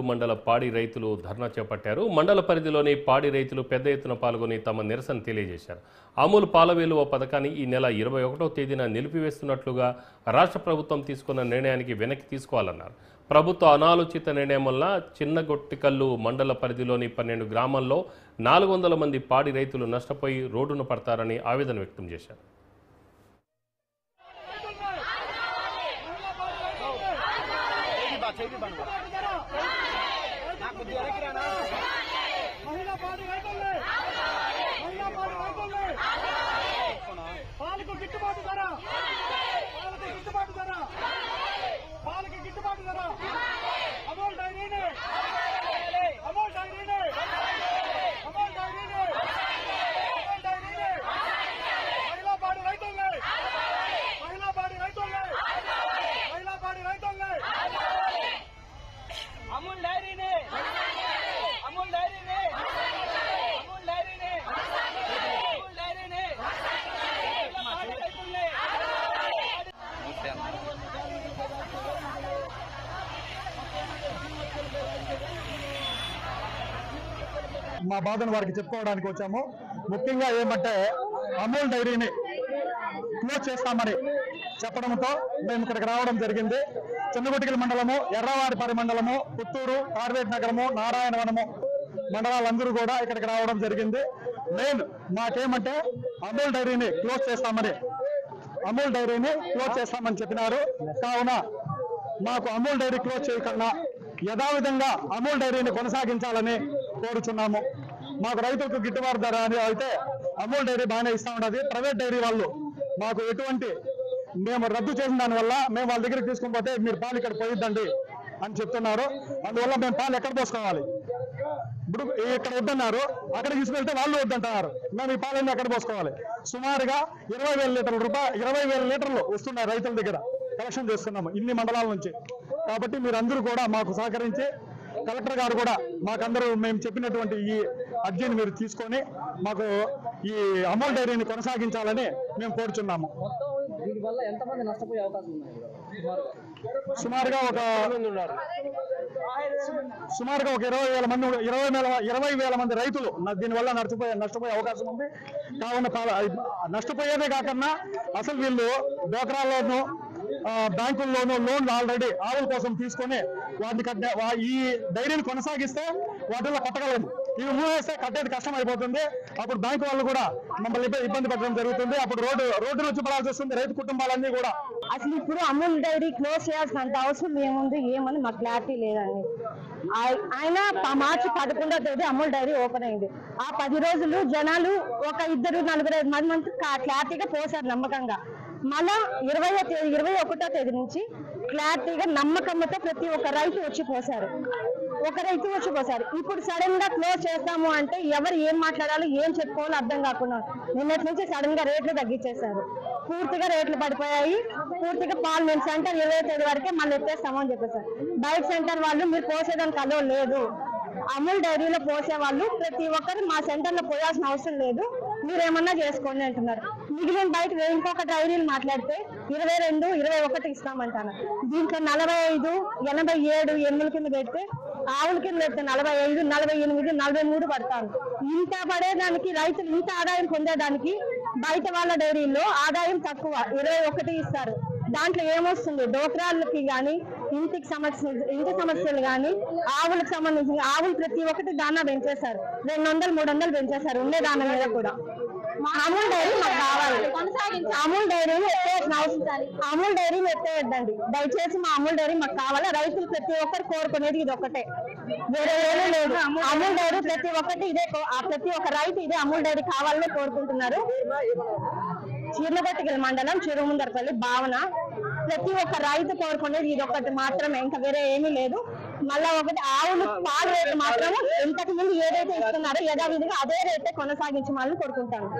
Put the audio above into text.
మండల పాడి రైతులు ధర్నా చేపట్టారు. మండల పరిధిలోని పాడి రైతులు పెద్ద ఎత్తున పాల్గొని తమ నిరసన తెలియజేశారు. అమూల్ పాల విలువ పథకాన్ని ఈ నెల 21వ తేదీన నిలిపివేస్తున్నట్లుగా రాష్ట్ర ప్రభుత్వం తీసుకున్న నిర్ణయానికి వెనక్కి తీసుకోవాలన్నారు. ప్రభుత్వ అనాలోచిత నిర్ణయం వల్ల చిన్నగొట్టికల్లు మండల పరిధిలోని 12 గ్రామాల్లో 400 మంది పాడి రైతులు నష్టపోయి రోడ్డున పడతారని ఆవేదన వ్యక్తం చేశారు. మా బాధను వారికి చెప్పుకోవడానికి వచ్చాము. ముఖ్యంగా ఏమంటే అమూల్ డైరీని క్లోజ్ చేస్తామని చెప్పడంతో మేము ఇక్కడికి రావడం జరిగింది. చిన్నగొట్టికల్ మండలము, ఎర్రవారిపల్లి మండలము, పుత్తూరు, కార్వేట్ నగరము, నారాయణవనము మండలాలందరూ కూడా ఇక్కడికి రావడం జరిగింది. మెయిన్ మాకేమంటే అమూల్ డైరీని క్లోజ్ చేస్తామని చెప్పినారు. కావున మాకు అమూల్ డైరీ క్లోజ్ చేయకుండా యథావిధంగా అమూల్ డైరీని కొనసాగించాలని కోరుచున్నాము. మాకు రైతులకు గిట్టుబాటు ధర అని అయితే అమూల్ డైరీ బాగానే ఇస్తా ఉన్నది. ప్రైవేట్ డైరీ వాళ్ళు మాకు ఎటువంటి మేము రద్దు చేసిన దానివల్ల మేము వాళ్ళ దగ్గరికి తీసుకుని పోతే మీరు పాలు ఇక్కడ పోయిద్దండి అని చెప్తున్నారు. అందువల్ల మేము పాలు ఎక్కడ పోసుకోవాలి? ఇప్పుడు ఇక్కడ వద్దన్నారు, అక్కడ తీసుకెళ్తే వాళ్ళు వద్దంటున్నారు. మేము ఈ పాలన్నీ ఎక్కడ పోసుకోవాలి? సుమారుగా 20,000 లీటర్లు వస్తున్నాయి రైతుల దగ్గర కలెక్షన్ చేస్తున్నాము ఇన్ని మండలాల నుంచి. కాబట్టి మీరందరూ కూడా మాకు సహకరించి కలెక్టర్ గారు కూడా మాకందరూ మేము చెప్పినటువంటి ఈ అర్జీని మీరు తీసుకొని మాకు ఈ అమూల్ డైరీని కొనసాగించాలని మేము కోరుచున్నాము. సుమారుగా ఒక 20,000 మంది రైతులు దీనివల్ల నష్టపోయే అవకాశం ఉంది. కావున నష్టపోయేదే కాకుండా అసలు వీళ్ళు డోక్రాల్లోనూ బ్యాంకుల్లోనూ లోన్లు ఆల్రెడీ ఆవుల కోసం తీసుకొని వాటిని ఈ డైరీని కొనసాగిస్తే వాటిల్లో కట్టగలము. ఇవి మూవేస్తే కట్టేది కష్టం అయిపోతుంది. అప్పుడు బ్యాంకు వాళ్ళు కూడా మమ్మల్ని ఇబ్బంది పెట్టడం జరుగుతుంది. అప్పుడు రోడ్డు నుంచి పడాల్సి వస్తుంది రైతు కుటుంబాలన్నీ కూడా. అసలు ఇప్పుడు అమూల్ డైరీ క్లోజ్ చేయాల్సినంత అవసరం ఏముంది ఏమని మాకు క్లారిటీ లేదండి. ఆయన మార్చి 11వ తేదీ అమూల్ డైరీ ఓపెన్ అయింది. ఆ 10 రోజులు జనాలు ఒక 2-4 మంది క్లారిటీగా పోసారు నమ్మకంగా. మళ్ళా 21వ తేదీ నుంచి క్లారిటీగా నమ్మకంతో ప్రతి ఒక్క రైతు వచ్చి పోసారు. ఇప్పుడు సడన్ గా క్లోజ్ చేస్తాము అంటే ఎవరు ఏం మాట్లాడాలో ఏం చెప్పుకోవాలో అర్థం కాకుండా నిన్నటి నుంచి సడన్ గా రేట్లు తగ్గించేశారు. పూర్తిగా రేట్లు పడిపోయాయి. పూర్తిగా పాలు మేము సెంటర్ 20వ తేదీ వరకే మళ్ళీ ఎత్తేస్తామని చెప్పేశారు. బయట సెంటర్ వాళ్ళు మీరు పోసేదానికి అలో లేదు. అమూల్ డైరీలో పోసే వాళ్ళు ప్రతి ఒక్కరు మా సెంటర్ లో పోయాల్సిన అవసరం లేదు, మీరేమన్నా చేసుకోండి అంటున్నారు. మిగిలిన బయట ఇంకొక డైరీలు మాట్లాడితే 22, 21 ఇస్తామంటాను. దీంట్లో 45, 87 ఎన్నుల కింద పెడితే ఆవుల కింద పెడితే 45, 48, 43 పడతాను. ఇంత పడేదానికి రైతులు ఇంత ఆదాయం పొందేదానికి బయట వాళ్ళ డైరీల్లో ఆదాయం తక్కువ 21 ఇస్తారు. దాంట్లో ఏమొస్తుంది? డోక్రాలకి కానీ ఇంటి సమస్యలు కానీ ఆవులకు సంబంధించిన ఆవులు ప్రతి ఒక్కటి దానా పెంచేశారు. 200, 300 పెంచేశారు ఉండే దాని మీద కూడా. అమూల్ డైరీ మాకు కావాలి. అమూల్ డైరీని ఎత్తేయద్దండి దయచేసి. మా అమూల్ డైరీ మాకు కావాలి. రైతులు ప్రతి ఒక్కరు కోరుకునేది ఇది ఒక్కటే, వేరే ఏమీ లేదు. అమూల్ డైరీ ప్రతి ఒక్కటి ఇదే, ప్రతి ఒక్క రైతు ఇదే అమూల్ డైరీ కావాలని కోరుకుంటున్నారు. చిన్నగొట్టికల్ మండలం, చిరుముందరపల్లి, భావన ప్రతి ఒక్క రైతు కోరుకునేది ఇది ఒక్కటి మాత్రమే, ఇంకా వేరే ఏమీ లేదు. మళ్ళా ఒకటి ఆవులు పాలు రేటు మాత్రం ఇంతకు ముందు ఏదైతే ఇస్తున్నారో యథావిధిగా అదే రేటే కొనసాగించమని కోరుకుంటాను.